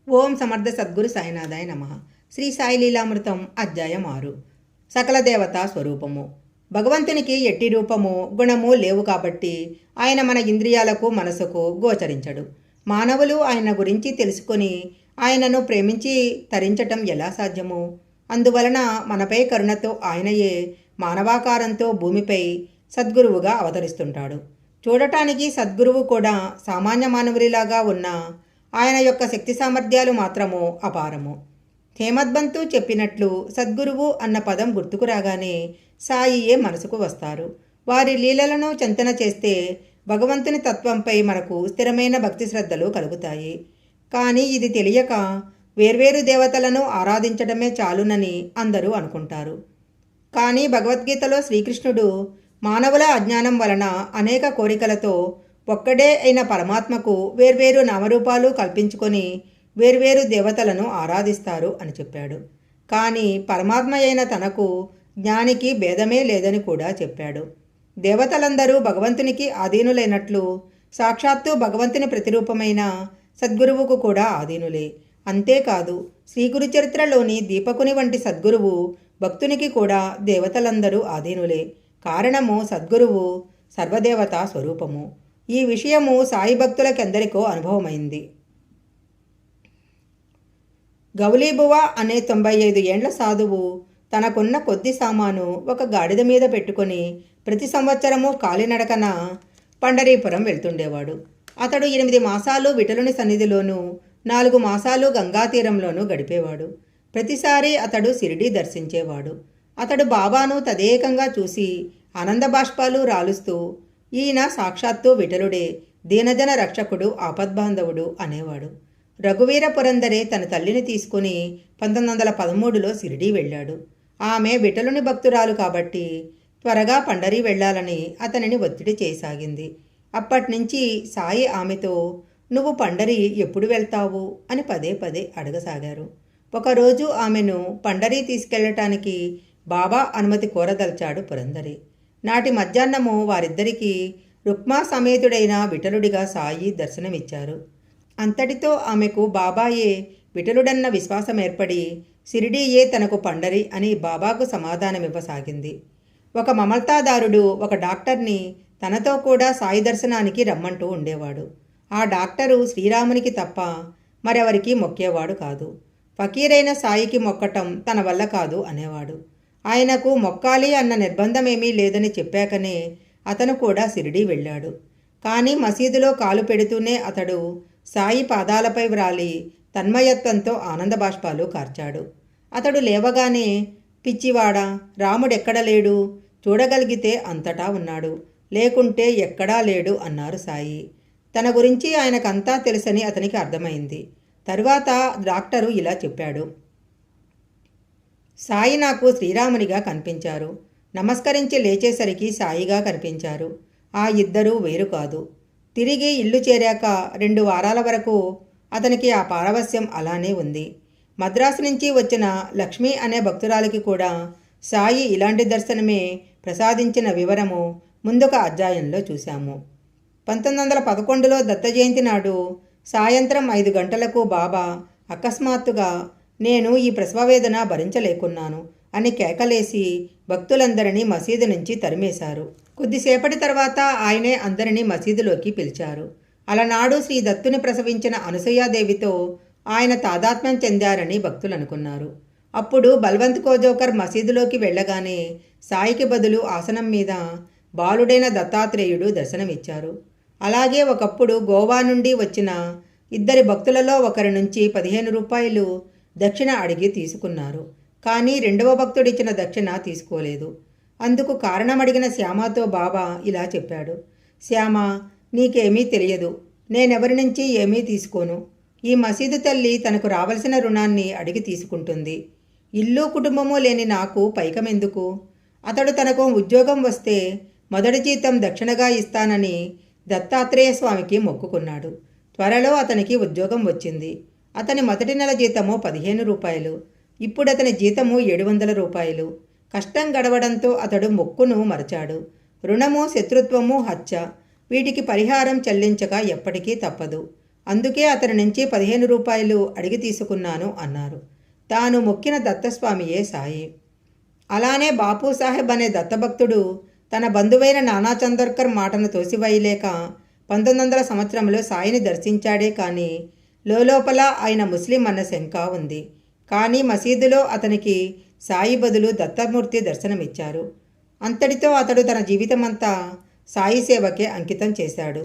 ఓం సమర్థ సద్గురు సాయినాథాయ నమః. శ్రీ సాయి లీలామృతం అధ్యాయం 6. సకల దేవతా స్వరూపము. భగవంతునికి ఎట్టి రూపము గుణము లేవు కాబట్టి ఆయన మన ఇంద్రియాలకు మనసుకు గోచరించడు. మానవులు ఆయన గురించి తెలుసుకొని ఆయనను ప్రేమించి తరించటం ఎలా సాధ్యము? అందువలన మనపై కరుణతో ఆయనయే మానవాకారంతో భూమిపై సద్గురువుగా అవతరిస్తుంటాడు. చూడటానికి సద్గురువు కూడా సామాన్య మానవుడిలాగా ఉన్న ఆయన యొక్క శక్తి సామర్థ్యాలు మాత్రము అపారము. హేమద్బంతు చెప్పినట్లు సద్గురువు అన్న పదం గుర్తుకు రాగానే సాయియే మనసుకు వస్తారు. వారి లీలలను చింతన చేస్తే భగవంతుని తత్వంపై మనకు స్థిరమైన భక్తి శ్రద్ధలు కలుగుతాయి. కానీ ఇది తెలియక వేర్వేరు దేవతలను ఆరాధించడమే చాలునని అందరూ అనుకుంటారు. కానీ భగవద్గీతలో శ్రీకృష్ణుడు మానవుల అజ్ఞానం వలన అనేక కోరికలతో ఒక్కడే అయిన పరమాత్మకు వేర్వేరు నామరూపాలు కల్పించుకొని వేర్వేరు దేవతలను ఆరాధిస్తారు అని చెప్పాడు. కానీ పరమాత్మ అయిన తనకు జ్ఞానికి భేదమే లేదని కూడా చెప్పాడు. దేవతలందరూ భగవంతునికి ఆధీనులైనట్లు సాక్షాత్తు భగవంతుని ప్రతిరూపమైన సద్గురువుకు కూడా ఆధీనులే. అంతేకాదు శ్రీగురు చరిత్రలోని దీపకుని వంటి సద్గురువు భక్తునికి కూడా దేవతలందరూ ఆధీనులే. కారణము సద్గురువు సర్వదేవతా స్వరూపము. ఈ విషయము సాయి భక్తులకెందరికో అనుభవమైంది. గౌలీబువ అనే 95 ఏండ్ల సాధువు తనకున్న కొద్ది సామాను ఒక గాడిద మీద పెట్టుకొని ప్రతి సంవత్సరము కాలినడకన పండరీపురం వెళ్తుండేవాడు. అతడు 8 మాసాలు విఠలుని సన్నిధిలోనూ 4 మాసాలు గంగాతీరంలోనూ గడిపేవాడు. ప్రతిసారి అతడు షిరిడీ దర్శించేవాడు. అతడు బాబాను తదేకంగా చూసి ఆనంద బాష్పాలు రాలుస్తూ ఈయన సాక్షాత్తు విఠలుడే, దీనజన రక్షకుడు, ఆపద్బాంధవుడు అనేవాడు. రఘువీర పురందరే తన తల్లిని తీసుకుని 1913లో షిరిడీ వెళ్ళాడు. ఆమె విఠలుని భక్తురాలు కాబట్టి త్వరగా పండరీ వెళ్ళాలని అతనిని ఒత్తిడి చేయసాగింది. అప్పటినుంచి సాయి ఆమెతో నువ్వు పండరీ ఎప్పుడు వెళ్తావు అని పదే పదే అడగసాగారు. ఒకరోజు ఆమెను పండరీ తీసుకెళ్లటానికి బాబా అనుమతి కోరదలిచాడు పురందరి. నాటి మధ్యాహ్నము వారిద్దరికీ రుక్మా సమేతుడైన విఠలుడిగా సాయి దర్శనమిచ్చారు. అంతటితో ఆమెకు బాబాయే విఠలుడన్న విశ్వాసం ఏర్పడి షిరిడీయే తనకు పండరి అని బాబాకు సమాధానమివ్వసాగింది. ఒక మమల్తాదారుడు ఒక డాక్టర్ని తనతో కూడా సాయి దర్శనానికి రమ్మంటూ ఉండేవాడు. ఆ డాక్టరు శ్రీరామునికి తప్ప మరెవరికి మొక్కేవాడు కాదు. ఫకీరైన సాయికి మొక్కటం తన వల్ల కాదు అనేవాడు. ఆయనకు మొక్కాలి అన్న నిర్బంధమేమీ లేదని చెప్పాకనే అతను కూడా షిరిడీ వెళ్ళాడు. కానీ మసీదులో కాలు పెడుతూనే అతడు సాయి పాదాలపై వ్రాలి తన్మయత్వంతో ఆనంద బాష్పాలు కార్చాడు. అతడు లేవగానే పిచ్చివాడా, రాముడెక్కడ లేడు, చూడగలిగితే అంతటా ఉన్నాడు, లేకుంటే ఎక్కడా లేడు అన్నారు సాయి. తన గురించి ఆయనకంతా తెలుసని అతనికి అర్థమైంది. తరువాత డాక్టరు ఇలా చెప్పాడు. సాయి నాకు శ్రీరామునిగా కనిపించారు. నమస్కరించి లేచేసరికి సాయిగా కనిపించారు. ఆ ఇద్దరూ వేరు కాదు. తిరిగి ఇల్లు చేరాక 2 వారాల వరకు అతనికి ఆ పారవస్యం అలానే ఉంది. మద్రాసు నుంచి వచ్చిన లక్ష్మి అనే భక్తురాలికి కూడా సాయి ఇలాంటి దర్శనమే ప్రసాదించిన వివరము ముందొక అధ్యాయంలో చూశాము. 1911లో దత్త జయంతి నాడు సాయంత్రం 5 గంటలకు బాబా అకస్మాత్తుగా నేను ఈ ప్రసవవేదన భరించలేకున్నాను అని కేకలేసి భక్తులందరినీ మసీదు నుంచి తరిమేశారు. కొద్దిసేపటి తర్వాత ఆయనే అందరినీ మసీదులోకి పిలిచారు. అలనాడు శ్రీ దత్తుని ప్రసవించిన అనసూయాదేవితో ఆయన తాదాత్మ్యం చెందారని భక్తులు అనుకున్నారు. అప్పుడు బల్వంత్ కోజోకర్ మసీదులోకి వెళ్ళగానే సాయికి బదులు ఆసనం మీద బాలుడైన దత్తాత్రేయుడు దర్శనమిచ్చారు. అలాగే ఒకప్పుడు గోవా నుండి వచ్చిన 2 భక్తులలో ఒకరి నుంచి 15 రూపాయలు దక్షిణ అడిగి తీసుకున్నారు. కానీ 2వ భక్తుడిచ్చిన దక్షిణ తీసుకోలేదు. అందుకు కారణమడిగిన శ్యామతో బాబా ఇలా చెప్పాడు. శ్యామ, నీకేమీ తెలియదు. నేనెవరి నుంచి ఏమీ తీసుకోను. ఈ మసీదు తల్లి తనకు రావలసిన రుణాన్ని అడిగి తీసుకుంటుంది. ఇల్లు కుటుంబము లేని నాకు పైకమెందుకు? అతడు తనకు ఉద్యోగం వస్తే మొదటి జీతం దక్షిణగా ఇస్తానని దత్తాత్రేయ స్వామికి మొక్కుకున్నాడు. త్వరలో అతనికి ఉద్యోగం వచ్చింది. అతని మొదటి నెల జీతము 15 రూపాయలు. ఇప్పుడు అతని జీతము 700 రూపాయలు. కష్టం గడవడంతో అతడు మొక్కును మరచాడు. రుణము, శత్రుత్వము, హత్య వీటికి పరిహారం చెల్లించక ఎప్పటికీ తప్పదు. అందుకే అతని నుంచి 15 రూపాయలు అడిగి తీసుకున్నాను అన్నారు. తాను మొక్కిన దత్తస్వామియే సాయి. అలానే బాపు సాహెబ్ అనే దత్తభక్తుడు తన బంధువైన నానా చందర్కర్ మాటను తోసివేయలేక 1900 సంవత్సరంలో సాయిని దర్శించాడే కానీ లోపల ఆయన ముస్లిం అన్న శంక ఉంది. కానీ మసీదులో అతనికి సాయి బదులు దత్తమూర్తి దర్శనమిచ్చారు. అంతటితో అతడు తన జీవితమంతా సాయి సేవకే అంకితం చేశాడు.